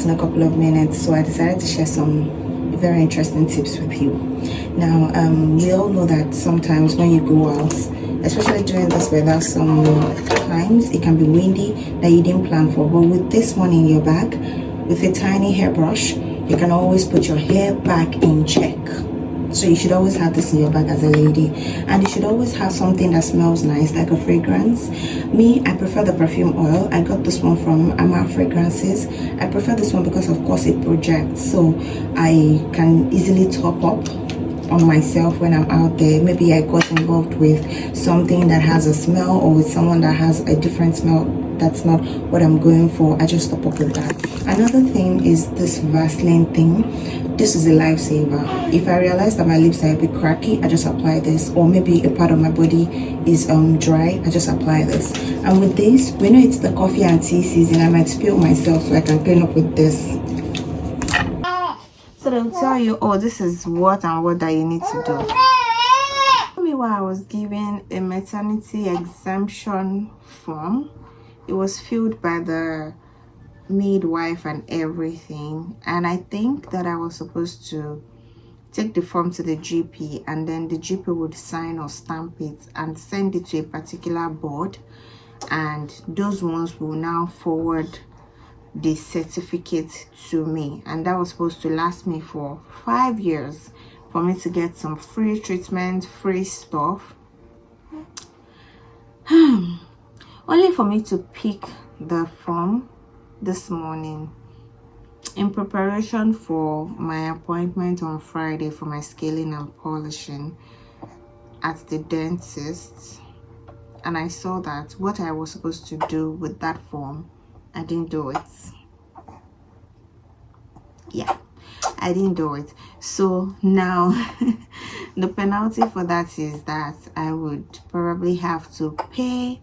in a couple of minutes, so I decided to share some very interesting tips with you. Now, we all know that sometimes when you go out, especially during this weather, sometimes it can be windy that you didn't plan for. But with this one in your bag, with a tiny hairbrush, you can always put your hair back in check. So you should always have this in your bag as a lady, and you should always have something that smells nice, like a fragrance. Me, I prefer the perfume oil. I got this one from Ama Fragrances. I prefer this one because of course it projects, so I can easily top up on myself when I'm out there. Maybe I got involved with something that has a smell, or with someone that has a different smell that's not what I'm going for. I just top up with that. Another thing is this Vaseline thing. This is a lifesaver. If I realize that my lips are a bit cracky, I just apply this, or maybe a part of my body is dry, I just apply this. And with this, we know it's the coffee and tea season, I might spill myself, so I can clean up with this. So they'll tell you, oh, this is what and what that you need to do. Tell me why I was given a maternity exemption form. It was filled by the midwife and everything, and I think that I was supposed to take the form to the GP, and then the GP would sign or stamp it and send it to a particular board, and those ones will now forward the certificate to me, and that was supposed to last me for 5 years for me to get some free treatment, free stuff. Only for me to pick the form this morning in preparation for my appointment on Friday for my scaling and polishing at the dentist, and I saw that what I was supposed to do with that form, I didn't do it. Yeah, I didn't do it. So now the penalty for that is that I would probably have to pay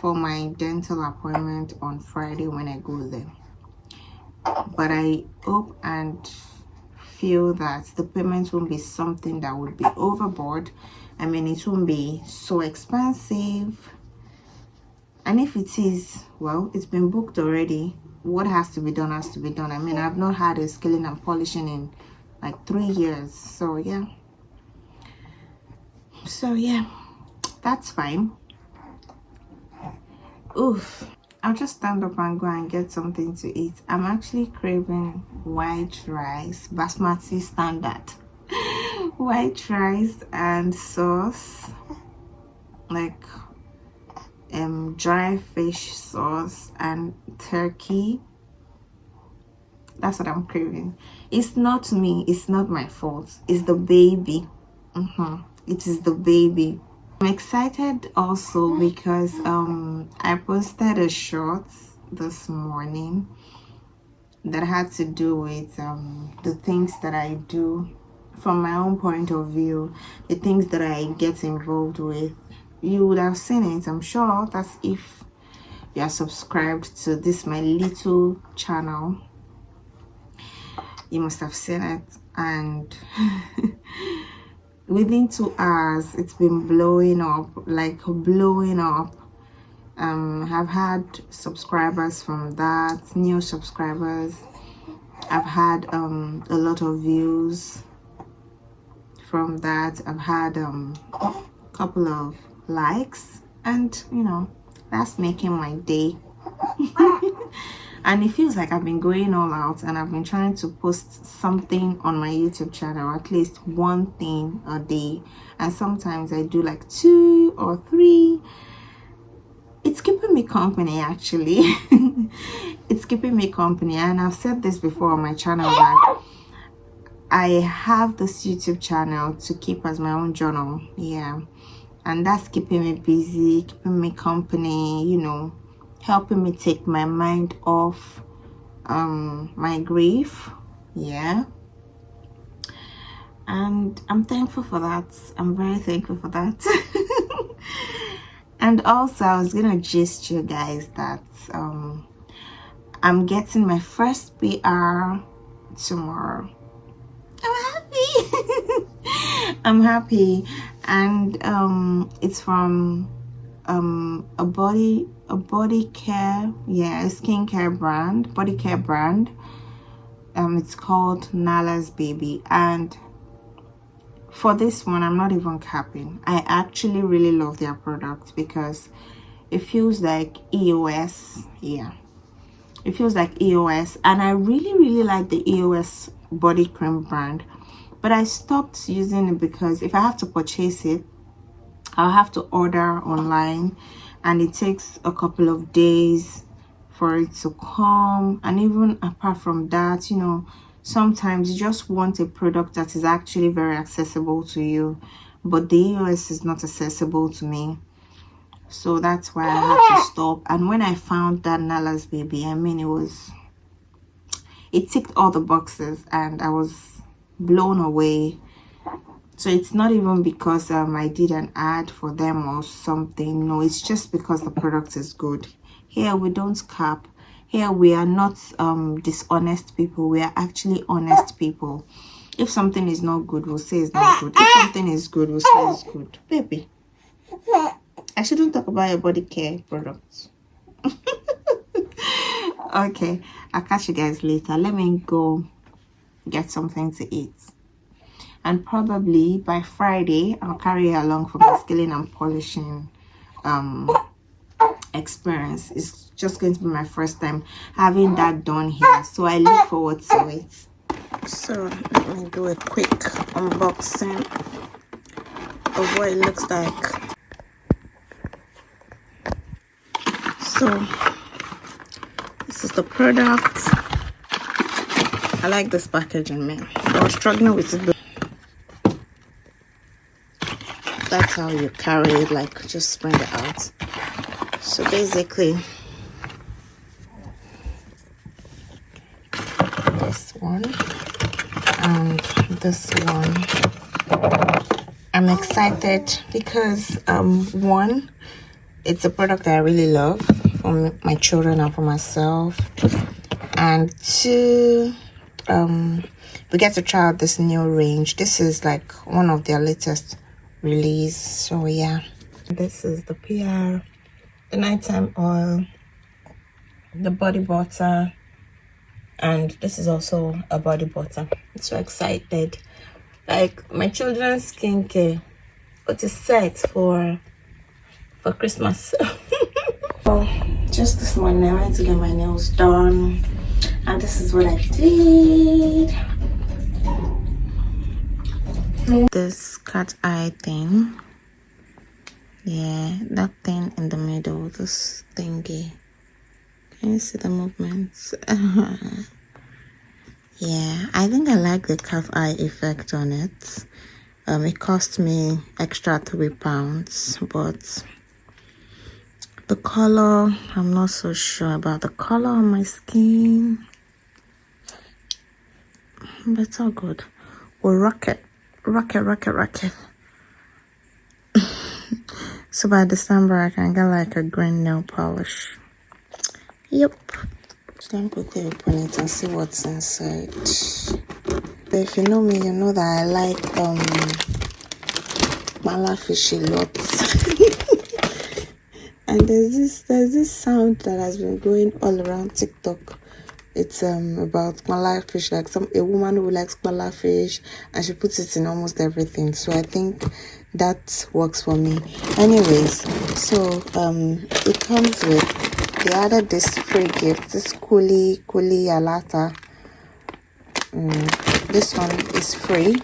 for my dental appointment on Friday when I go there. But I hope and feel that the payment won't be something that would be overboard. I mean, it won't be so expensive, and if it is, well, it's been booked already. What has to be done has to be done. I mean, I've not had a scaling and polishing in like 3 years, so yeah, that's fine. Oof, I'll just stand up and go and get something to eat. I'm actually craving white rice, basmati standard white rice and sauce, like dry fish sauce and turkey. That's what I'm craving. It's not me, it's not my fault, it's the baby. It is the baby. I'm excited also because I posted a short this morning that had to do with the things that I do from my own point of view, the things that I get involved with. You would have seen it, I'm sure. That's if you are subscribed to this my little channel, you must have seen it. And within 2 hours it's been blowing up, like blowing up. I've had subscribers from that, new subscribers. I've had a lot of views from that. I've had a couple of likes, and you know, that's making my day. And it feels like I've been going all out, and I've been trying to post something on my YouTube channel, at least one thing a day, and sometimes I do like 2 or 3. It's keeping me company, actually. It's keeping me company, and I've said this before on my channel that I have this YouTube channel to keep as my own journal, yeah, and that's keeping me busy, keeping me company, you know, helping me take my mind off my grief, yeah. And I'm thankful for that. I'm very thankful for that. And also, I was gonna gist you guys that I'm getting my first PR tomorrow. I'm happy. I'm happy, and it's from a body care, yeah, a skincare brand, body care brand. It's called Nala's Baby, and for this one, I'm not even capping, I actually really love their product because it feels like EOS. Yeah, it feels like EOS, and I really like the EOS body cream brand, but I stopped using it because if I have to purchase it, I'll have to order online, and it takes a couple of days for it to come. And even apart from that, you know, sometimes you just want a product that is actually very accessible to you, but the EOS is not accessible to me, so that's why I had to stop. And when I found that Nala's Baby, I mean, it ticked all the boxes and I was blown away. So it's not even because I did an ad for them or something. No, it's just because the product is good. Here we don't cap. Here we are not dishonest people. We are actually honest people. If something is not good, we'll say it's not good. If something is good, we'll say it's good. Baby, I shouldn't talk about your body care products. Okay, I'll catch you guys later. Let me go get something to eat. And probably by Friday, I'll carry you along for my scaling and polishing experience. It's just going to be my first time having that done here, so I look forward to it. So let me do a quick unboxing of what it looks like. So this is the product. I like this packaging, man. I was struggling with it. That's how you carry it, like just bring it out. So basically, this one and this one, I'm excited because one, it's a product that I really love for my children and for myself, and two, we get to try out this new range. This is like one of their latest release. So yeah, this is the PR, the nighttime oil, the body butter, and this is also a body butter. I'm so excited. Like my children's skincare, but it's set for Christmas. So just this morning I went to get my nails done, and this is what I did. This cat eye thing, yeah, that thing in the middle, this thingy, can you see the movements? Yeah, I think I like the cat eye effect on it. It cost me extra £3, but the color, I'm not so sure about the color on my skin, but it's all good. We'll rock it. So by December I can get like a green nail polish. Yep. So let me quickly open it and see what's inside. If you know me, you know that I like mala fish a lot. And there's this sound that has been going all around TikTok. It's about mala fish, like a woman who likes mala fish, and she puts it in almost everything. So I think that works for me. Anyways, so it comes with, they added this free gift, this kuli alata. This one is free.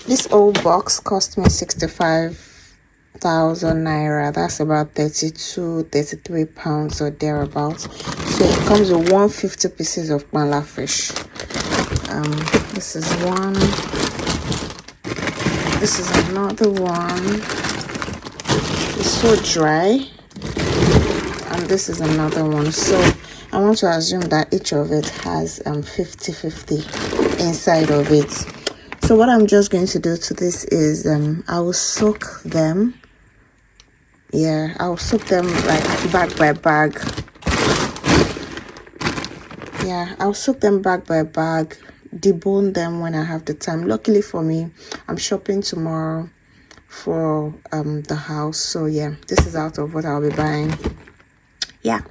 This old box cost me 65,000 naira. That's about 33 pounds or thereabouts. So it comes with 150 pieces of mala fish. This is one. This is another one. It's so dry. And this is another one. So I want to assume that each of it has 50-50 inside of it. So what I'm just going to do to this is I will soak them. Yeah, I'll soak them like bag by bag. Yeah, I'll soak them bag by bag, debone them when I have the time. Luckily for me, I'm shopping tomorrow for the house. So yeah, this is out of what I'll be buying. Yeah,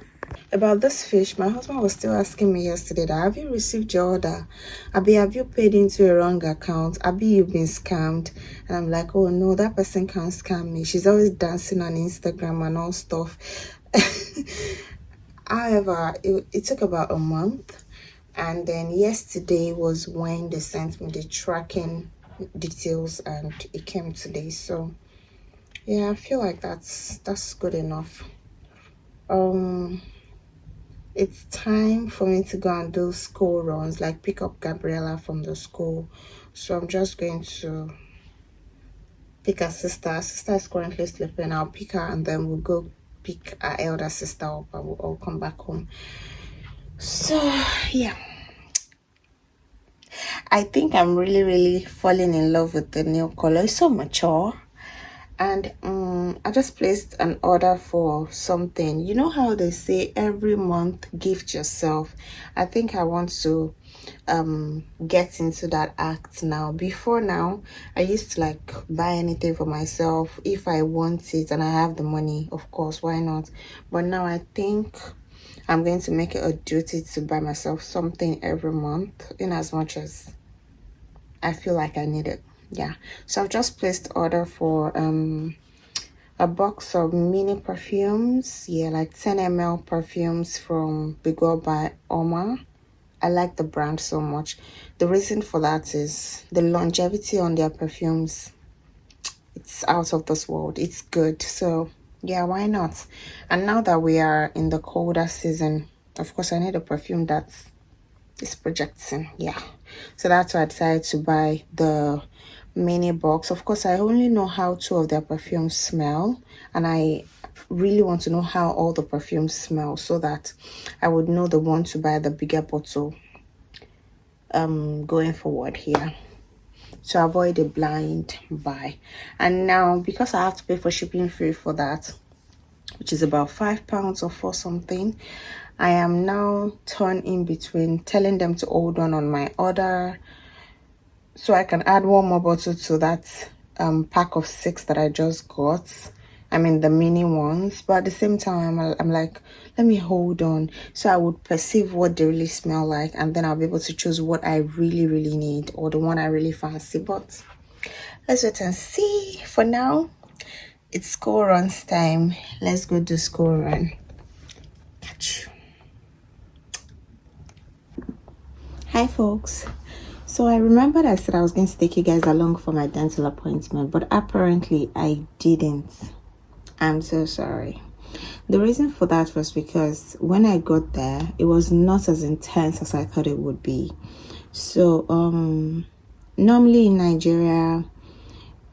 About this fish, my husband was still asking me yesterday that have you received your order? Abi, have you paid into a wrong account? Abi, you've been scammed? And I'm like, oh no, that person can't scam me. She's always dancing on Instagram and all stuff. However, it took about a month, and then yesterday was when they sent me the tracking details and it came today. So yeah, I feel like that's good enough. It's time for me to go and do school runs, like pick up Gabriella from the school. So I'm just going to pick her sister. Her sister is currently sleeping. I'll pick her and then we'll go pick our elder sister up and we'll all come back home. So yeah, I think I'm really falling in love with the new color. It's so mature. And I just placed an order for something. You know how they say every month gift yourself? I think I want to get into that act now. Before now, I used to like buy anything for myself if I want it and I have the money, of course, why not? But now I think I'm going to make it a duty to buy myself something every month, in as much as I feel like I need it. Yeah, so I've just placed order for a box of mini perfumes. Yeah, like 10 ml perfumes from Big Girl by Oma. I like the brand so much. The reason for that is the longevity on their perfumes. It's out of this world. It's good. So yeah, why not? And now that we are in the colder season, of course I need a perfume that's projecting. Yeah, so that's why I decided to buy the mini box. Of course, I only know how 2 of their perfumes smell, and I really want to know how all the perfumes smell so that I would know the one to buy the bigger bottle going forward here, to avoid a blind buy. And now, because I have to pay for shipping fee for that, which is about £5 or 4 something, I am now torn in between telling them to hold on my order so I can add 1 more bottle to that pack of 6 that I just got. I mean the mini ones, but at the same time I'm like, let me hold on so I would perceive what they really smell like, and then I'll be able to choose what I really need, or the one I really fancy. But let's wait and see. For now, it's school runs time. Let's go do school run. Catch you. Hi folks. So I remembered I said I was going to take you guys along for my dental appointment, but apparently I didn't. I'm so sorry. The reason for that was because when I got there, it was not as intense as I thought it would be. So normally in Nigeria,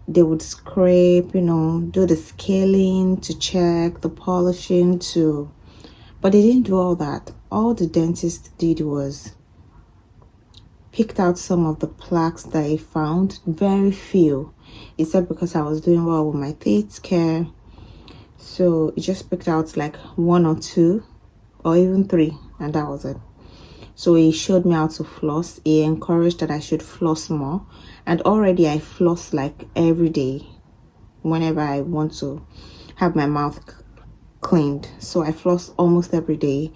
they would scrape, do the scaling to check, the polishing but they didn't do all that. All the dentist did was picked out some of the plaques that he found, very few. He said because I was doing well with my teeth care, so he just picked out like 1 or 2 or even 3, and that was it. So he showed me how to floss. He encouraged that I should floss more, and already I floss like every day whenever I want to have my mouth cleaned. So I floss almost every day,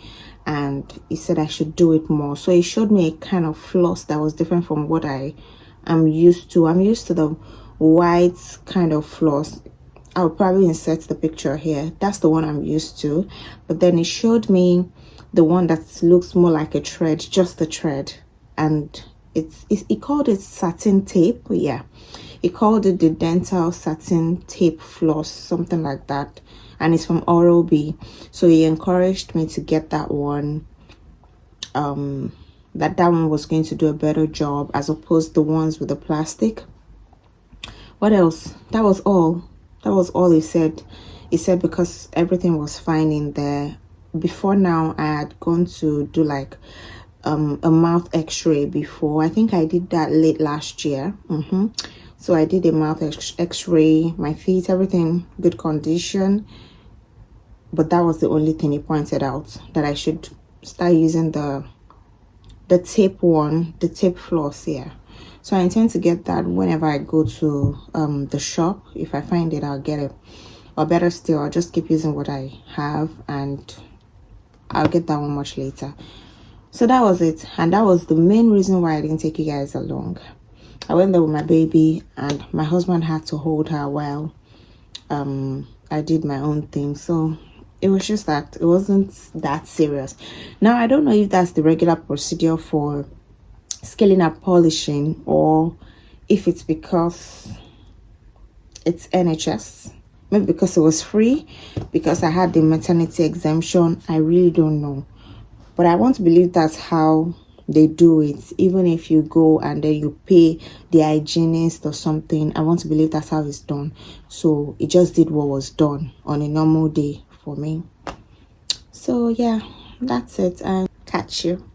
and he said I should do it more. So he showed me a kind of floss that was different from what I am used to. I'm used to the white kind of floss. I'll probably insert the picture here. That's the one I'm used to. But then he showed me the one that looks more like a thread, just a thread, and he called it satin tape. Yeah, he called it the dental satin tape floss, something like that, and it's from Oral-B. So he encouraged me to get that one. That one was going to do a better job as opposed to the ones with the plastic. What else? That was all he said. He said because everything was fine in there. Before now, I had gone to do like a mouth x-ray before. I think I did that late last year. So I did a mouth x-ray, my teeth, everything good condition. But that was the only thing he pointed out, that I should start using the tape one, the tape floss. Yeah, so I intend to get that whenever I go to the shop. If I find it, I'll get it, or better still, I'll just keep using what I have, and I'll get that one much later. So that was it, and that was the main reason why I didn't take you guys along. I went there with my baby, and my husband had to hold her while I did my own thing. So it was just that it wasn't that serious. Now I don't know if that's the regular procedure for scaling up polishing, or if it's because it's NHS, maybe because it was free, because I had the maternity exemption. I really don't know, but I want to believe that's how they do it. Even if you go and then you pay the hygienist or something, I want to believe that's how it's done. So it just did what was done on a normal day for me. So yeah, that's it, and catch you